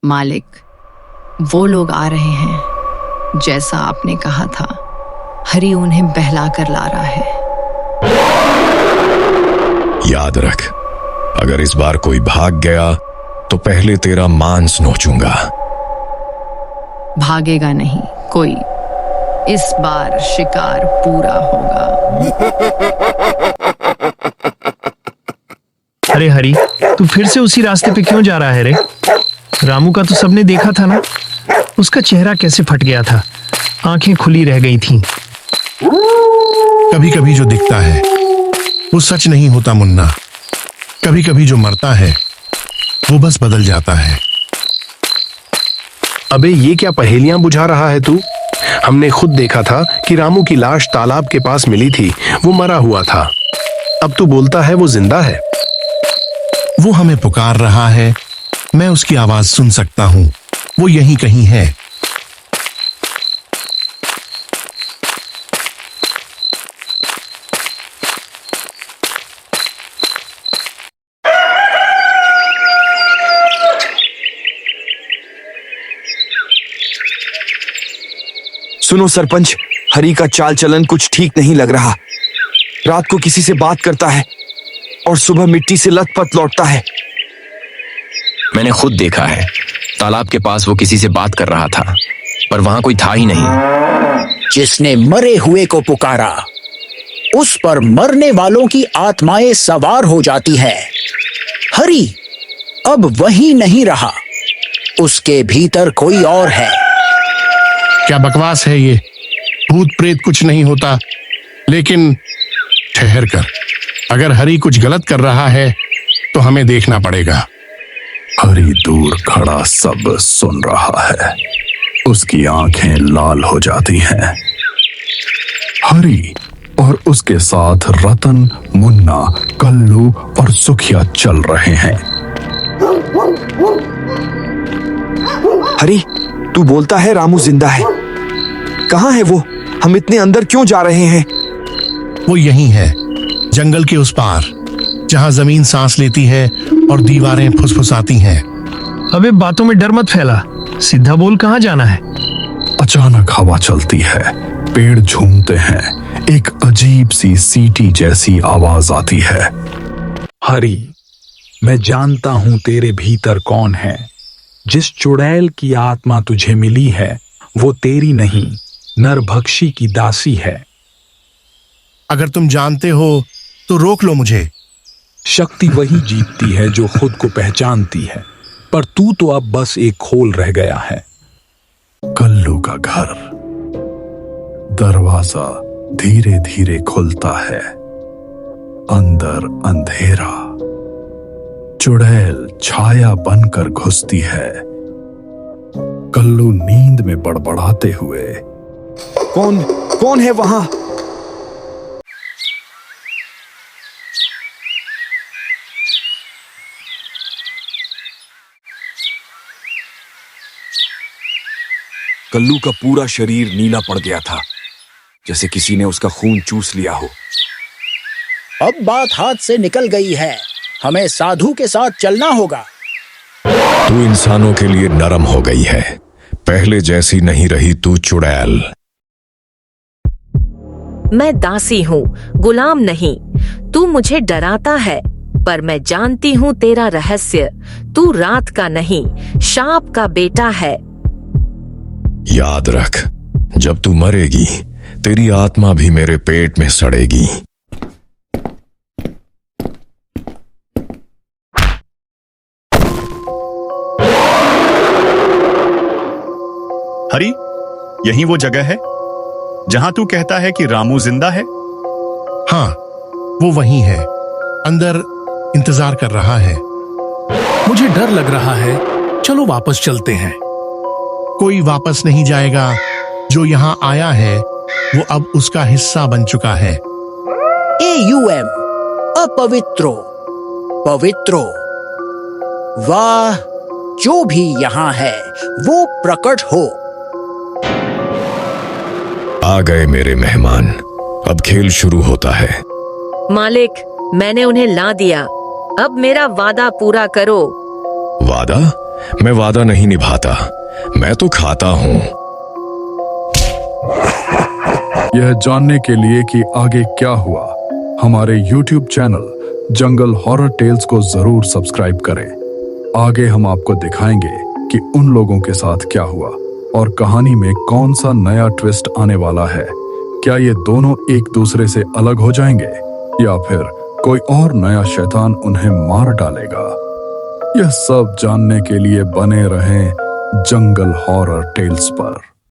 मालिक, वो लोग आ रहे हैं जैसा आपने कहा था। हरि उन्हें बहला कर ला रहा है। याद रख, अगर इस बार कोई भाग गया तो पहले तेरा मांस नोचूंगा। भागेगा नहीं कोई, इस बार शिकार पूरा होगा। अरे हरी, तू फिर से उसी रास्ते पे क्यों जा रहा है रे? रामू का तो सबने देखा था ना, उसका चेहरा कैसे फट गया था, आंखें खुली रह गई थीं। कभी कभी जो दिखता है वो सच नहीं होता मुन्ना। कभी कभी जो मरता है वो बस बदल जाता है। अबे ये क्या पहेलियां बुझा रहा है तू? हमने खुद देखा था कि रामू की लाश तालाब के पास मिली थी, वो मरा हुआ था। अब तू बोलता है वो जिंदा है। वो हमें पुकार रहा है, मैं उसकी आवाज सुन सकता हूं। वो यहीं कहीं है। सुनो सरपंच, हरी का चाल चलन कुछ ठीक नहीं लग रहा। रात को किसी से बात करता है और सुबह मिट्टी से लथपथ लौटता है। मैंने खुद देखा है, तालाब के पास वो किसी से बात कर रहा था, पर वहां कोई था ही नहीं। जिसने मरे हुए को पुकारा, उस पर मरने वालों की आत्माएं सवार हो जाती है। हरी अब वहीं नहीं रहा, उसके भीतर कोई और है। क्या बकवास है ये? भूत प्रेत कुछ नहीं होता। लेकिन ठहर कर, अगर हरी कुछ गलत कर रहा है तो हमें देखना पड़ेगा। हरी दूर खड़ा सब सुन रहा है, उसकी आंखें लाल हो जाती हैं। हरी और उसके साथ रतन, मुन्ना, कल्लू और सुखिया चल रहे हैं। हरी, तू बोलता है रामू जिंदा है। कहाँ है वो? हम इतने अंदर क्यों जा रहे हैं? वो यहीं है, जंगल के उस पार, जहां जमीन सांस लेती है और दीवारें फुसफुसाती हैं। अबे बातों में डर मत फैला, सीधा बोल कहाँ जाना है। अचानक हवा चलती है, पेड़ झूमते हैं, एक अजीब सी सीटी जैसी आवाज आती है। हरी, मैं जानता हूं तेरे भीतर कौन है। जिस चुड़ैल की आत्मा तुझे मिली है वो तेरी नहीं, नरभक्षी की दासी है। अगर तुम जानते हो तो रोक लो मुझे। शक्ति वही जीतती है जो खुद को पहचानती है, पर तू तो अब बस एक खोल रह गया है। कल्लू का घर, दरवाजा धीरे धीरे खुलता है। अंदर अंधेरा, चुड़ैल छाया बनकर घुसती है। कल्लू नींद में बड़बड़ाते हुए, कौन है वहां? कल्लू का पूरा शरीर नीला पड़ गया था, जैसे किसी ने उसका खून चूस लिया हो। अब बात हाथ से निकल गई है, हमें साधु के साथ चलना होगा। तू इंसानों के लिए नरम हो गई है, पहले जैसी नहीं रही तू चुड़ैल। मैं दासी हूँ, गुलाम नहीं। तू मुझे डराता है, पर मैं जानती हूँ तेरा रहस्य। तू रात का नहीं, शाप का बेटा है। याद रख, जब तू मरेगी तेरी आत्मा भी मेरे पेट में सड़ेगी। हरी, यही वो जगह है जहां तू कहता है कि रामू जिंदा है? हाँ, वो वहीं है, अंदर इंतजार कर रहा है। मुझे डर लग रहा है, चलो वापस चलते हैं। कोई वापस नहीं जाएगा। जो यहाँ आया है वो अब उसका हिस्सा बन चुका है। AUM, अपवित्रो, पवित्रो। वाह, जो भी यहाँ है वो प्रकट हो। आ गए मेरे मेहमान, अब खेल शुरू होता है। मालिक, मैंने उन्हें ला दिया, अब मेरा वादा पूरा करो। वादा? मैं वादा नहीं निभाता, मैं तो खाता हूँ। यह जानने के लिए कि आगे क्या हुआ, हमारे YouTube चैनल जंगल हॉरर टेल्स को जरूर सब्सक्राइब करें। आगे हम आपको दिखाएंगे कि उन लोगों के साथ क्या हुआ और कहानी में कौन सा नया ट्विस्ट आने वाला है। क्या ये दोनों एक दूसरे से अलग हो जाएंगे या फिर कोई और नया शैतान उन्हें मार डालेगा? यह सब जानने के लिए बने रहें जंगल हॉरर टेल्स पर।